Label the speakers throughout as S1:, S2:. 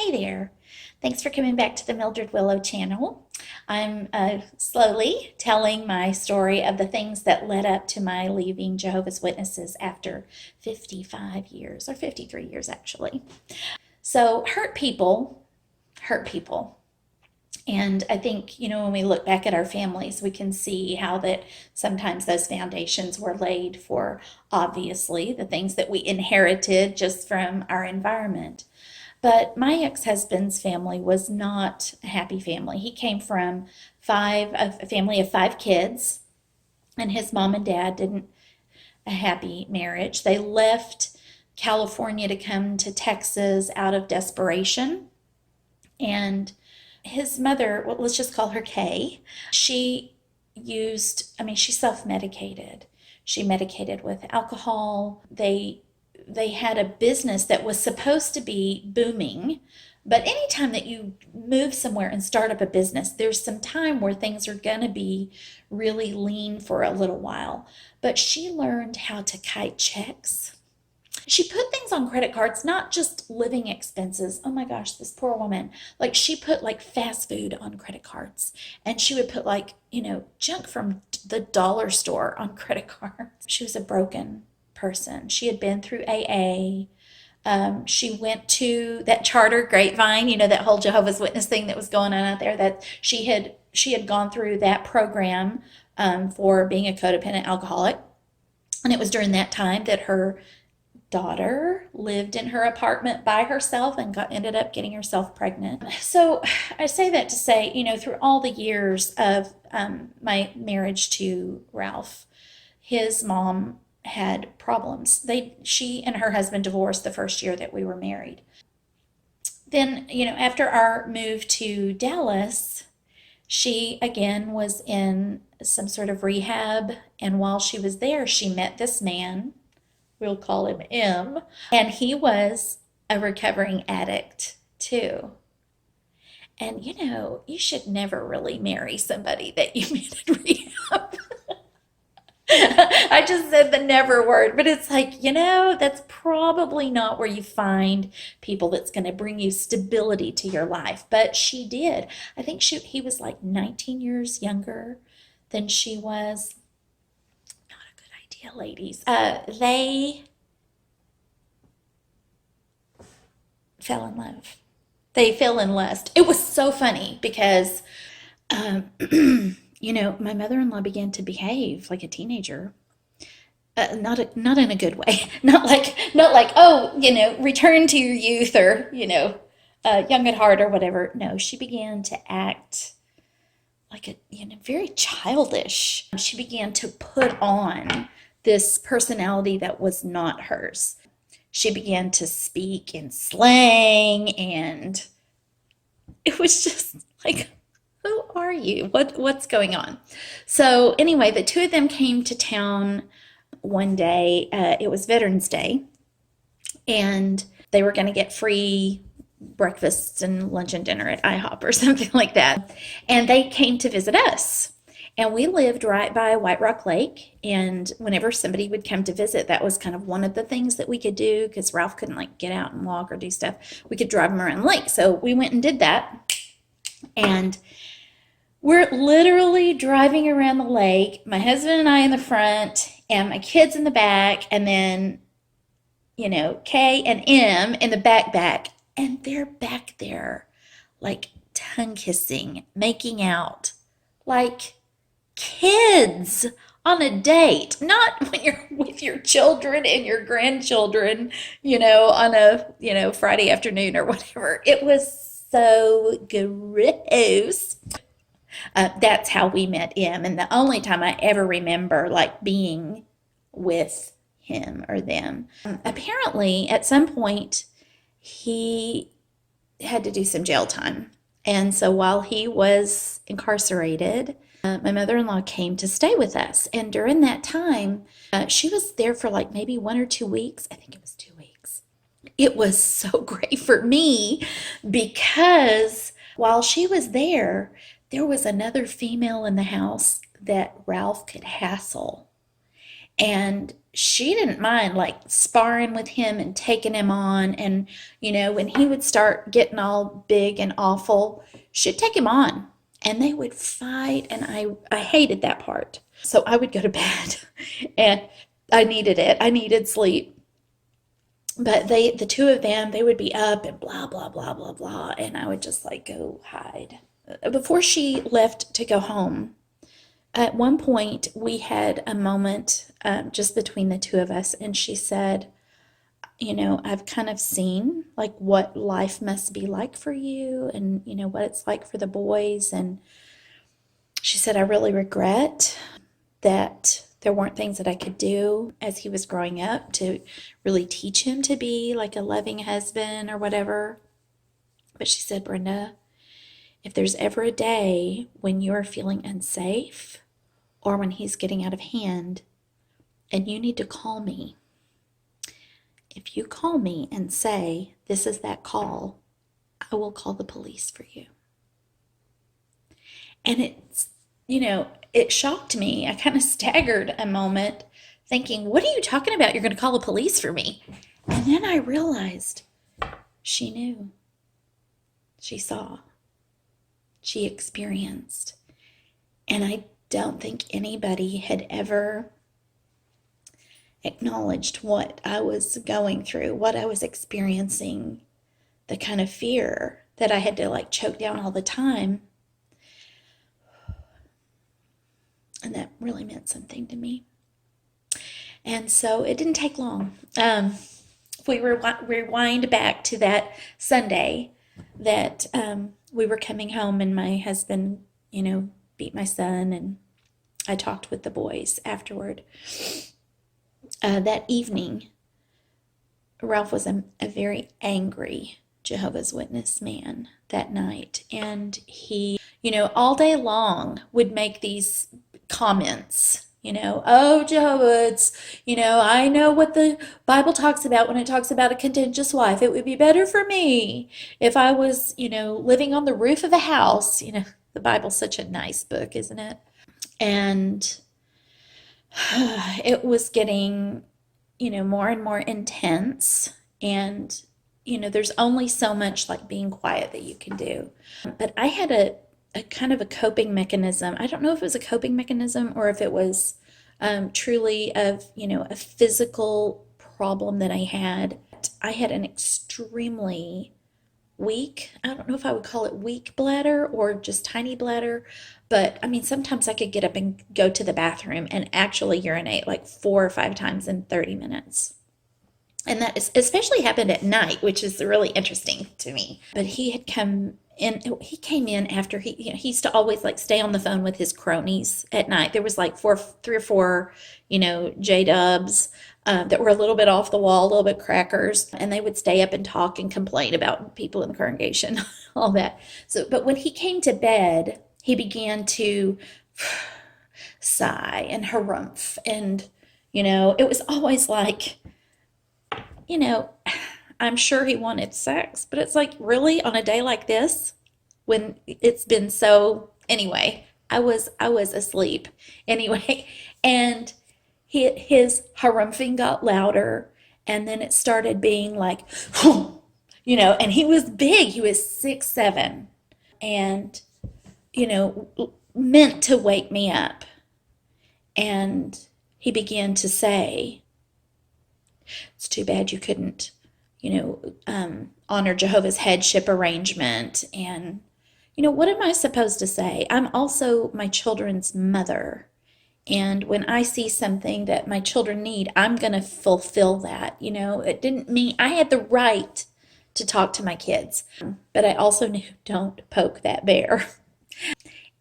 S1: Hey there. Thanks for coming back to the Mildred Willow channel. I'm slowly telling my story of the things that led up to my leaving Jehovah's Witnesses after 55 years, or 53 years actually. So hurt people. And I think, when we look back at our families, we can see how that sometimes those foundations were laid for obviously the things that we inherited just from our environment. But my ex-husband's family was not a happy family. He came from a family of five kids, and his mom and dad didn't a happy marriage. They left California to come to Texas out of desperation. And his mother, well, let's just call her Kay, she self-medicated. She medicated with alcohol. They had a business that was supposed to be booming, but anytime that you move somewhere and start up a business, there's some time where things are going to be really lean for a little while. But she learned how to kite checks. She put things on credit cards, not just living expenses. Oh my gosh, this poor woman. Like, she put like fast food on credit cards, and she would put like, junk from the dollar store on credit cards. She was a broken person. She had been through AA. She went to that charter grapevine, that whole Jehovah's Witness thing that was going on out there, that she had gone through that program for being a codependent alcoholic. And it was during that time that her daughter lived in her apartment by herself and ended up getting herself pregnant. So I say that to say, through all the years of my marriage to Ralph, his mom had problems. She and her husband divorced the first year that we were married. Then, after our move to Dallas, she again was in some sort of rehab, and while she was there, she met this man. We'll call him M. And he was a recovering addict too. And you should never really marry somebody that you met in rehab. I just said the never word, but it's like, that's probably not where you find people that's going to bring you stability to your life. But she did. I think he was like 19 years younger than she was. Yeah, ladies. They fell in love. They fell in lust. It was so funny because, my mother-in-law began to behave like a teenager. Not in a good way. Not like, oh, return to your youth, or, young at heart or whatever. No, she began to act like very childish. She began to put on this personality that was not hers. She began to speak in slang, and it was just like, who are you? What's going on? So anyway, the two of them came to town one day. It was Veterans Day, and they were going to get free breakfast and lunch and dinner at IHOP or something like that. And they came to visit us. And we lived right by White Rock Lake, and whenever somebody would come to visit, that was kind of one of the things that we could do, because Ralph couldn't get out and walk or do stuff. We could drive him around the lake. So we went and did that. And we're literally driving around the lake, my husband and I in the front, and my kids in the back, and then, Kay and M in the back, and they're back there, like tongue kissing, making out, like kids on a date, not when you're with your children and your grandchildren, on a, Friday afternoon or whatever. It was so gross. That's how we met him, and the only time I ever remember like being with him or them. Apparently, at some point, he had to do some jail time, and so while he was incarcerated, my mother-in-law came to stay with us, and during that time, she was there for like maybe 1 or 2 weeks. I think it was 2 weeks. It was so great for me because while she was there was another female in the house that Ralph could hassle. And she didn't mind like sparring with him and taking him on. And, when he would start getting all big and awful, she'd take him on and they would fight. And I hated that part. So I would go to bed and I needed it. I needed sleep. But the two of them, they would be up and blah, blah, blah, blah, blah. And I would just like go hide. Before she left to go home, at one point, we had a moment just between the two of us, and she said, I've kind of seen like what life must be like for you and, what it's like for the boys. And she said, I really regret that there weren't things that I could do as he was growing up to really teach him to be like a loving husband or whatever. But she said, Brenda, if there's ever a day when you're feeling unsafe, or when he's getting out of hand, and you need to call me. If you call me and say, this is that call, I will call the police for you. And it shocked me. I kind of staggered a moment thinking, what are you talking about? You're going to call the police for me. And then I realized she knew. She saw. She experienced. And I don't think anybody had ever acknowledged what I was going through, what I was experiencing, the kind of fear that I had to like choke down all the time. And that really meant something to me. And so it didn't take long. If we rewind back to that Sunday that we were coming home and my husband, beat my son, and I talked with the boys afterward. That evening, Ralph was a very angry Jehovah's Witness man that night. And he, all day long would make these comments, oh, Jehovah, I know what the Bible talks about when it talks about a contentious wife. It would be better for me if I was, living on the roof of a house. The Bible's such a nice book, isn't it? And it was getting, more and more intense. And, there's only so much like being quiet that you can do. But I had a kind of a coping mechanism. I don't know if it was a coping mechanism or if it was truly of, a physical problem that I had. I had an extremely weak, I don't know if I would call it weak bladder or just tiny bladder, but I mean, sometimes I could get up and go to the bathroom and actually urinate like 4 or 5 times in 30 minutes. And that is especially happened at night, which is really interesting to me. But he came in after he used to always like stay on the phone with his cronies at night. There was like 3 or 4, J-dubs that were a little bit off the wall, a little bit crackers, and they would stay up and talk and complain about people in the congregation, all that. So, but when he came to bed, he began to sigh and harumph, and it was always like, you know, I'm sure he wanted sex, but it's like, really, on a day like this, when it's been so, anyway, I was asleep anyway, and his harumphing got louder, and then it started being like, and he was big. He was 6'7", and meant to wake me up. And he began to say, it's too bad you couldn't, honor Jehovah's headship arrangement. And, what am I supposed to say? I'm also my children's mother. And when I see something that my children need, I'm going to fulfill that. It didn't mean I had the right to talk to my kids, but I also knew don't poke that bear.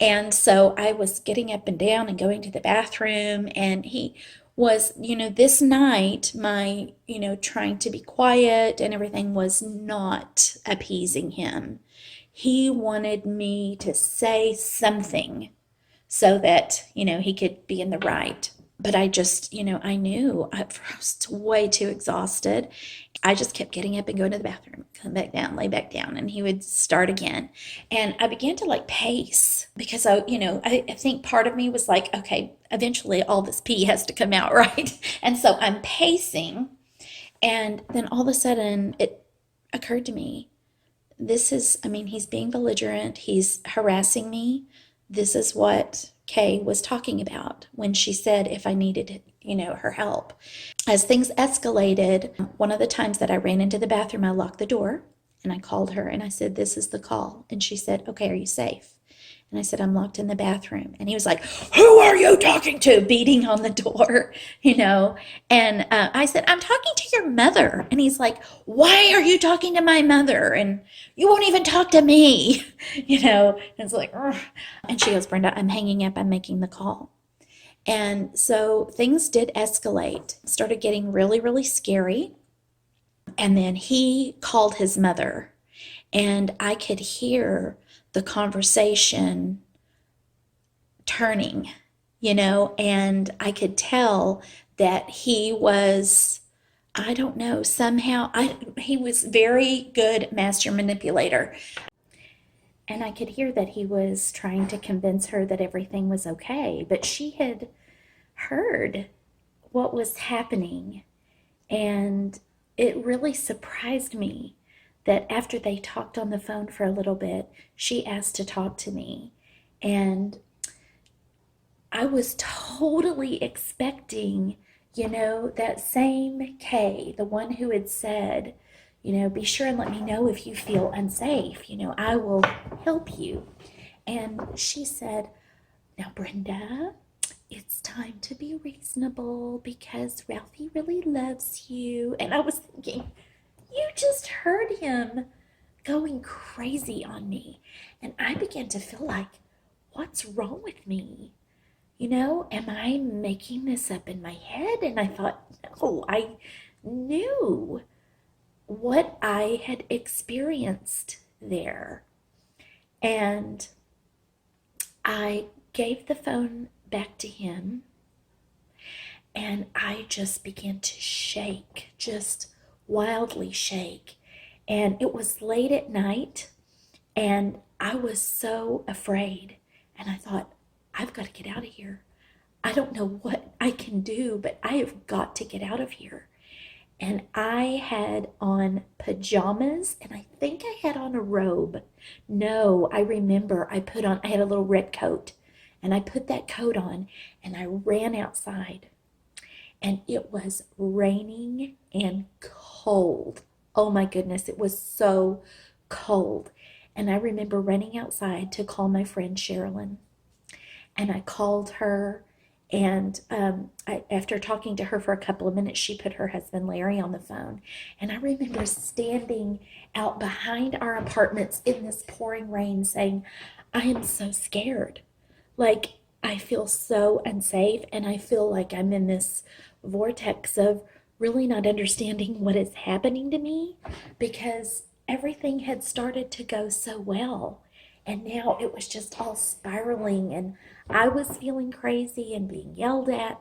S1: And so I was getting up and down and going to the bathroom, and he was, this night, my, trying to be quiet and everything was not appeasing him. He wanted me to say something so that, he could be in the right. But I just, I knew I was way too exhausted. I just kept getting up and going to the bathroom, come back down, lay back down, and he would start again. And I began to like pace because I think part of me was like, okay, eventually all this pee has to come out, right? And so I'm pacing. And then all of a sudden it occurred to me, he's being belligerent, he's harassing me. This is what Kay was talking about when she said if I needed, her help. As things escalated, one of the times that I ran into the bathroom, I locked the door and I called her and I said, "This is the call." And she said, "Okay, are you safe?" And I said, "I'm locked in the bathroom." And he was like, "Who are you talking to?" Beating on the door, you know. And I said, "I'm talking to your mother." And he's like, "Why are you talking to my mother? And you won't even talk to me," you know. And it's like, ugh. And she goes, "Brenda, I'm hanging up. I'm making the call." And so things did escalate, started getting really, really scary. And then he called his mother, and I could hear the conversation turning, and I could tell that he was, I don't know, somehow he was very good master manipulator. And I could hear that he was trying to convince her that everything was okay, but she had heard what was happening. And it really surprised me that after they talked on the phone for a little bit, she asked to talk to me. And I was totally expecting, that same Kay, the one who had said, "Be sure and let me know if you feel unsafe. I will help you." And she said, "Now, Brenda, it's time to be reasonable because Ralphie really loves you." And I was thinking, you just heard him going crazy on me. And I began to feel like, what's wrong with me? Am I making this up in my head? And I thought, no, I knew what I had experienced there. And I gave the phone back to him, and I just began to shake, just wildly shake. And it was late at night, and I was so afraid. And I thought, I've got to get out of here. I don't know what I can do, but I have got to get out of here. And I had on pajamas, and I think I had on a robe. No, I remember I had a little red coat, and I put that coat on, and I ran outside. And it was raining and cold. Oh my goodness, it was so cold. And I remember running outside to call my friend Sherilyn. And I called her, and after talking to her for a couple of minutes, she put her husband Larry on the phone. And I remember standing out behind our apartments in this pouring rain saying, "I am so scared. Like, I feel so unsafe, and I feel like I'm in this vortex of really not understanding what is happening to me because everything had started to go so well. And now it was just all spiraling, and I was feeling crazy and being yelled at.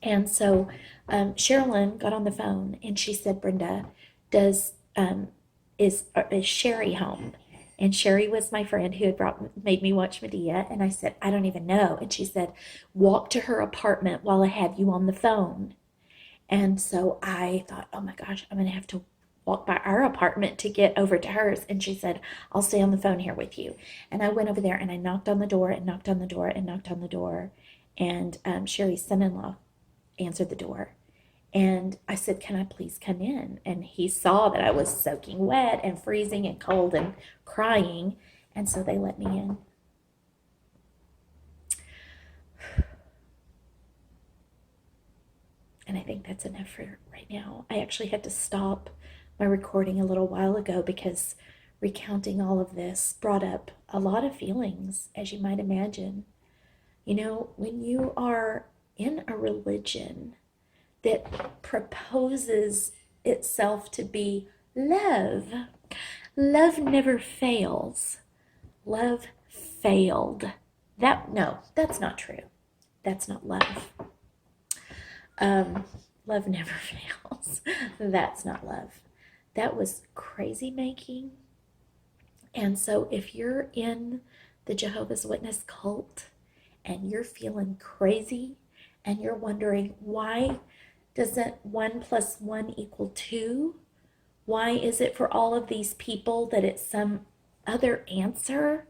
S1: And so Sherilyn got on the phone and she said, "Brenda, does is Sherry home?" And Sherry was my friend who had made me watch Medea. And I said, "I don't even know." And she said, "Walk to her apartment while I have you on the phone." And so I thought, oh my gosh, I'm going to have to walk by our apartment to get over to hers. And she said, "I'll stay on the phone here with you." And I went over there and I knocked on the door and knocked on the door and knocked on the door. And Sherry's son-in-law answered the door. And I said, "Can I please come in?" And he saw that I was soaking wet and freezing and cold and crying. And so they let me in. And I think that's enough for right now. I actually had to stop my recording a little while ago because recounting all of this brought up a lot of feelings, as you might imagine. When you are in a religion that proposes itself to be love, love never fails. Love failed. No, that's not true. That's not love. Um, love never fails. That's not love. That was crazy making. And so if you're in the Jehovah's Witness cult and you're feeling crazy and you're wondering, why doesn't 1 + 1 = 2? Why is it for all of these people that it's some other answer?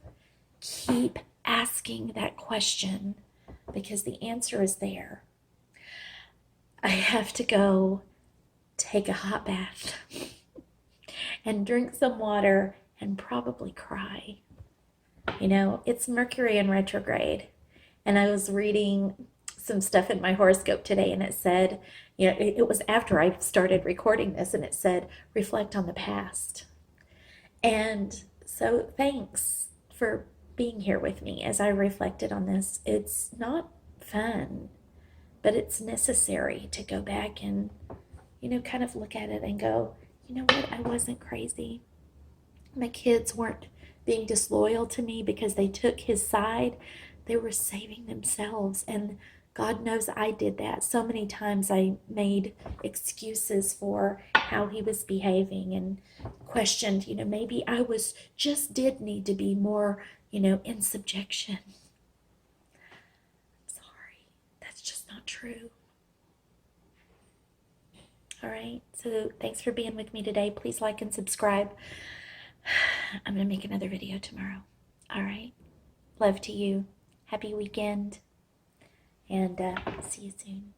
S1: Keep asking that question because the answer is there. I have to go take a hot bath and drink some water and probably cry. You know, it's Mercury in retrograde. And I was reading some stuff in my horoscope today, and it said, it was after I started recording this, and it said, reflect on the past. And so thanks for being here with me as I reflected on this. It's not fun, but it's necessary to go back and, kind of look at it and go, you know what? I wasn't crazy. My kids weren't being disloyal to me because they took his side. They were saving themselves. And God knows I did that. So many times I made excuses for how he was behaving and questioned, maybe I did need to be more, in subjection. I'm sorry. That's just not true. All right. So thanks for being with me today. Please like and subscribe. I'm going to make another video tomorrow. All right. Love to you. Happy weekend. And see you soon.